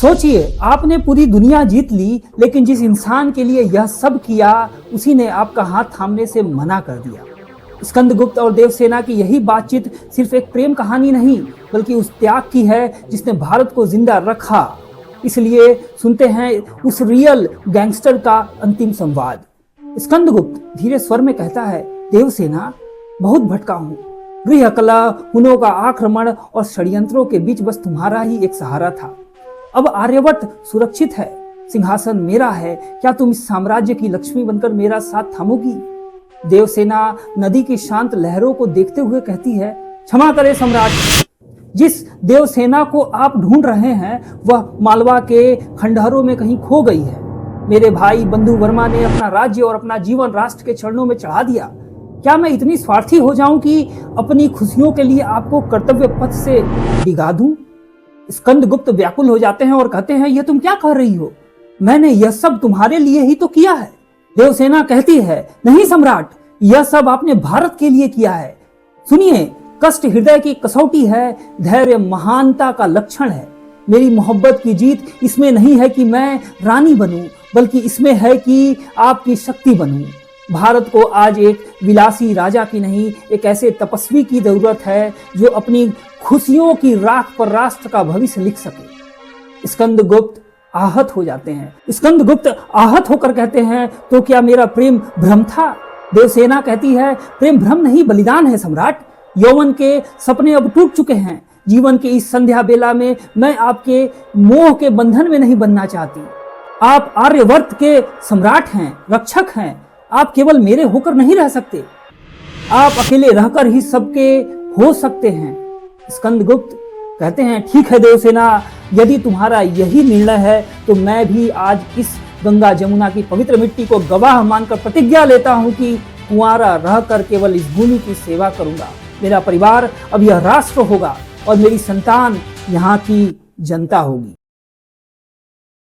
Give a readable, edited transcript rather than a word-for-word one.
सोचिए, आपने पूरी दुनिया जीत ली, लेकिन जिस इंसान के लिए यह सब किया, उसी ने आपका हाथ थामने से मना कर दिया। स्कंदगुप्त और देवसेना की यही बातचीत सिर्फ एक प्रेम कहानी नहीं, बल्कि उस त्याग की है जिसने भारत को जिंदा रखा। इसलिए सुनते हैं उस रियल गैंगस्टर का अंतिम संवाद। स्कंदगुप्त धीरे स्वर में कहता है, देवसेना, बहुत भटका हूं। गृह कला, हुनों का आक्रमण और षड्यंत्रों के बीच बस तुम्हारा ही एक सहारा था। अब आर्यवट सुरक्षित है, सिंहासन मेरा है, क्या तुम इस साम्राज्य की लक्ष्मी बनकर मेरा साथ थामोगी? देवसेना नदी की शांत लहरों को देखते हुए कहती है, क्षमा करे सम्राट, जिस देवसेना को आप ढूंढ रहे हैं वह मालवा के खंडहरों में कहीं खो गई है। मेरे भाई बंधु वर्मा ने अपना राज्य और अपना जीवन राष्ट्र के चरणों में चढ़ा दिया। क्या मैं इतनी स्वार्थी हो जाऊं कि अपनी खुशियों के लिए आपको कर्तव्य पथ से डिगा दूं? स्कंदगुप्त व्याकुल हो जाते हैं और कहते हैं, यह तुम क्या कह रही हो? मैंने यह सब तुम्हारे लिए ही तो किया है। देवसेना कहती है, नहीं सम्राट, यह सब आपने भारत के लिए किया है। सुनिए, कष्ट हृदय की कसौटी है, धैर्य महानता का लक्षण है। मेरी मोहब्बत की जीत इसमें नहीं है कि मैं रानी बनूं, बल्कि इसमें है कि आपकी शक्ति बनूं। भारत को आज एक विलासी राजा की नहीं, एक ऐसे तपस्वी की जरूरत है जो अपनी खुशियों की राख पर राष्ट्र का भविष्य लिख सके। स्कंदगुप्त आहत हो जाते हैं। स्कंदगुप्त आहत होकर कहते हैं, तो क्या मेरा प्रेम भ्रम था? देवसेना कहती है, प्रेम भ्रम नहीं, बलिदान है सम्राट। यौवन के सपने अब टूट चुके हैं। जीवन की इस संध्या बेला में मैं आपके मोह के बंधन में नहीं बनना चाहती। आप आर्यवर्त के सम्राट हैं, रक्षक हैं। आप केवल मेरे होकर नहीं रह सकते, आप अकेले रहकर ही सबके हो सकते हैं। स्कंदगुप्त कहते हैं, ठीक है देवसेना, यदि तुम्हारा यही निर्णय है तो मैं भी आज इस गंगा जमुना की पवित्र मिट्टी को गवाह मानकर प्रतिज्ञा लेता हूं कि कुंवारा रहकर केवल इस भूमि की सेवा करूंगा। मेरा परिवार अब यह राष्ट्र होगा और मेरी संतान यहाँ की जनता होगी।